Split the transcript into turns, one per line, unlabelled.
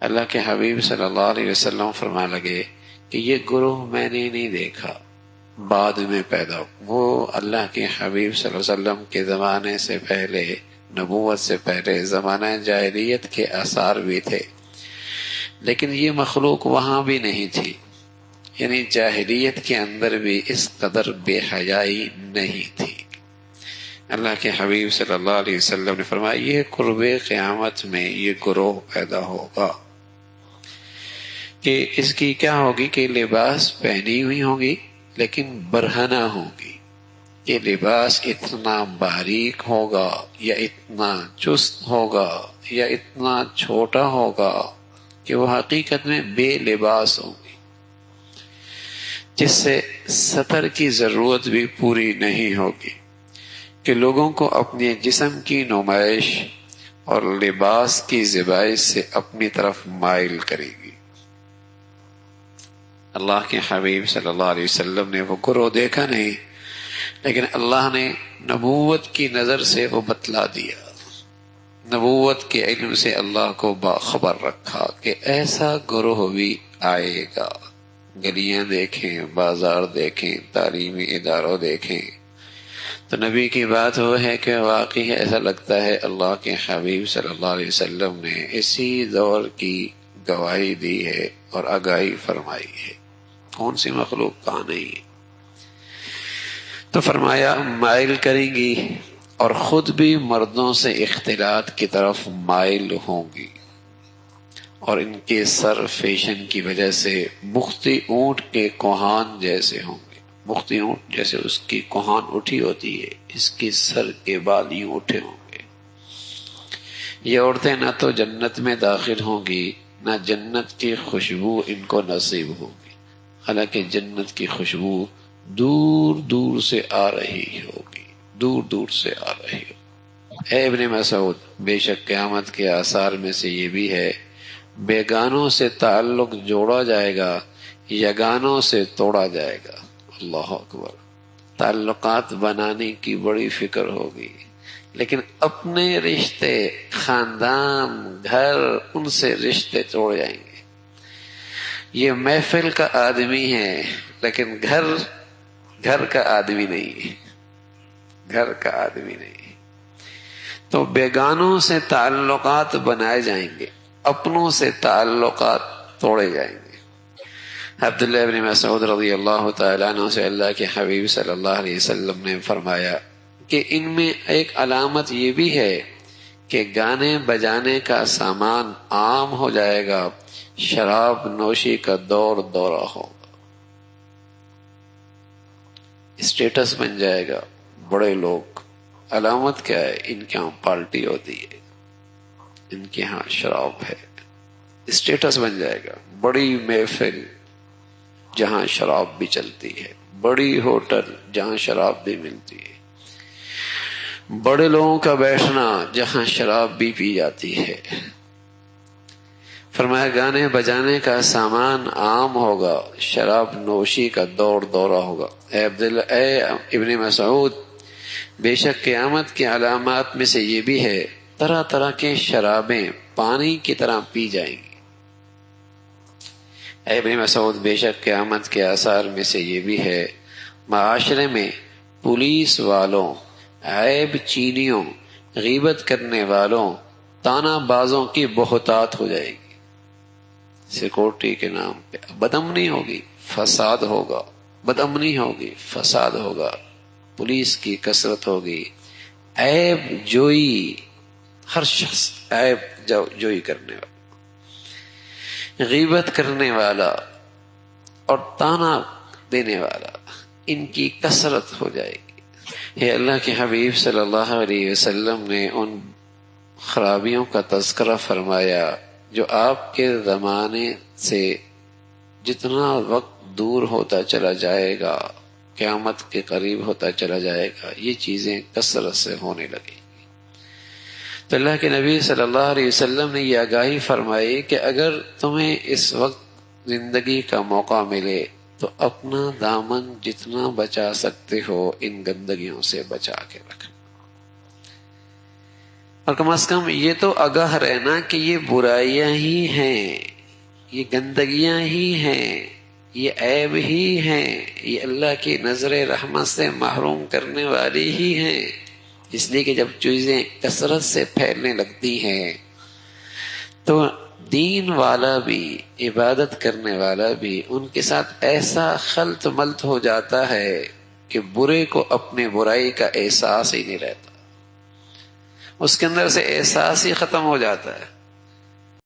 اللہ کے حبیب صلی اللہ علیہ وسلم فرمانے لگے کہ یہ گروہ میں نے نہیں دیکھا، بعد میں پیدا ہو۔ وہ اللہ کے حبیب صلی اللہ علیہ وسلم کے زمانے سے پہلے، نبوت سے پہلے زمانہ جاہلیت کے آثار بھی تھے، لیکن یہ مخلوق وہاں بھی نہیں تھی، یعنی جاہلیت کے اندر بھی اس قدر بے حیائی نہیں تھی۔ اللہ کے حبیب صلی اللہ علیہ وسلم نے فرمایا یہ قرب قیامت میں یہ گروہ پیدا ہوگا کہ اس کی کیا ہوگی کہ لباس پہنی ہوئی ہوگی لیکن برہنہ ہوگی۔ یہ لباس اتنا باریک ہوگا یا اتنا چست ہوگا یا اتنا چھوٹا ہوگا کہ وہ حقیقت میں بے لباس ہوگی، جس سے سطر کی ضرورت بھی پوری نہیں ہوگی، کہ لوگوں کو اپنے جسم کی نمائش اور لباس کی زیبائش سے اپنی طرف مائل کرے گی۔ اللہ کے حبیب صلی اللہ علیہ وسلم نے وہ گروہ دیکھا نہیں، لیکن اللہ نے نبوت کی نظر سے وہ بتلا دیا، نبوت کے علم سے اللہ کو باخبر رکھا کہ ایسا گروہ بھی آئے گا۔ گلیاں دیکھیں، بازار دیکھیں، تعلیمی اداروں دیکھیں تو نبی کی بات وہ ہے کہ واقعی ایسا لگتا ہے اللہ کے حبیب صلی اللہ علیہ وسلم نے اسی دور کی گواہی دی ہے اور آگاہی فرمائی ہے۔ کون سی مخلوق کہاں نہیں ہے؟ تو فرمایا مائل کریں گی اور خود بھی مردوں سے اختلاط کی طرف مائل ہوں گی، اور ان کے سر فیشن کی وجہ سے بختی اونٹ کے کوہان جیسے ہوں گے۔ بختی اونٹ جیسے اس کی کوہان اٹھی ہوتی ہے، اس کے سر کے بال یوں اٹھے ہوں گے۔ یہ عورتیں نہ تو جنت میں داخل ہوں گی، نہ جنت کی خوشبو ان کو نصیب ہوگی، حالانکہ جنت کی خوشبو دور دور سے آ رہی ہوگی، دور دور سے آ رہی ہوگی۔ اے ابن مسعود، بے شک قیامت کے آثار میں سے یہ بھی ہے بیگانوں سے تعلق جوڑا جائے گا، یگانوں سے توڑا جائے گا۔ اللہ اکبر۔ تعلقات بنانے کی بڑی فکر ہوگی، لیکن اپنے رشتے، خاندان، گھر، ان سے رشتے توڑ جائیں گے۔ یہ محفل کا آدمی ہے لیکن گھر کا آدمی نہیں ہے، گھر کا آدمی نہیں ہے۔ تو بیگانوں سے تعلقات بنائے جائیں گے، اپنوں سے تعلقات توڑے جائیں گے۔ عبداللہ ابن مسعود رضی اللہ تعالیٰ عنہ سے اللہ کے حبیب صلی اللہ علیہ وسلم نے فرمایا کہ ان میں ایک علامت یہ بھی ہے کہ گانے بجانے کا سامان عام ہو جائے گا، شراب نوشی کا دور دورہ ہوگا، اسٹیٹس بن جائے گا۔ بڑے لوگ، علامت کیا ہے؟ ان کے ہاں پارٹی ہوتی ہے، ان کے ہاں شراب ہے، اسٹیٹس بن جائے گا۔ بڑی محفل جہاں شراب بھی چلتی ہے، بڑی ہوٹل جہاں شراب بھی ملتی ہے، بڑے لوگوں کا بیٹھنا جہاں شراب بھی پی جاتی ہے۔ فرمایا گانے بجانے کا سامان عام ہوگا، شراب نوشی کا دور دورہ ہوگا۔ اے ابن مسعود، بے شک قیامت کی علامات میں سے یہ بھی ہے طرح طرح کے شرابیں پانی کی طرح پی جائیں گی۔ اے ابن مسعود، بے شک قیامت کے آثار میں سے یہ بھی ہے معاشرے میں پولیس والوں، عیب چینیوں، غیبت کرنے والوں، تانا بازوں کی بہتات ہو جائے گی۔ سیکورٹی کے نام پہ بدامنی ہوگی، فساد ہوگا، بدامنی ہوگی، فساد ہوگا، پولیس کی کثرت ہوگی، عیب جوئی، ہر شخص عیب جوئی کرنے والا، غیبت کرنے والا اور تانا دینے والا، ان کی کثرت ہو جائے گی۔ یہ اللہ کے حبیب صلی اللہ علیہ وسلم نے ان خرابیوں کا تذکرہ فرمایا جو آپ کے زمانے سے جتنا وقت دور ہوتا چلا جائے گا، قیامت کے قریب ہوتا چلا جائے گا، یہ چیزیں کثرت سے ہونے لگیں۔ تو اللہ کے نبی صلی اللہ علیہ وسلم نے یہ آگاہی فرمائی کہ اگر تمہیں اس وقت زندگی کا موقع ملے تو اپنا دامن جتنا بچا سکتے ہو ان گندگیوں سے بچا کے رکھنا۔ اور کم از کم یہ تو آگاہ رہنا کہ یہ برائیاں ہی ہیں، یہ گندگیاں ہی ہیں، یہ عیب ہی ہیں، یہ اللہ کی نظر رحمت سے محروم کرنے والی ہی ہیں. اس لیے کہ جب چیزیں کثرت سے پھیلنے لگتی ہیں تو دین والا بھی، عبادت کرنے والا بھی ان کے ساتھ ایسا خلط ملط ہو جاتا ہے کہ برے کو اپنے برائی کا احساس ہی نہیں رہتا، اس کے اندر سے احساس ہی ختم ہو جاتا ہے.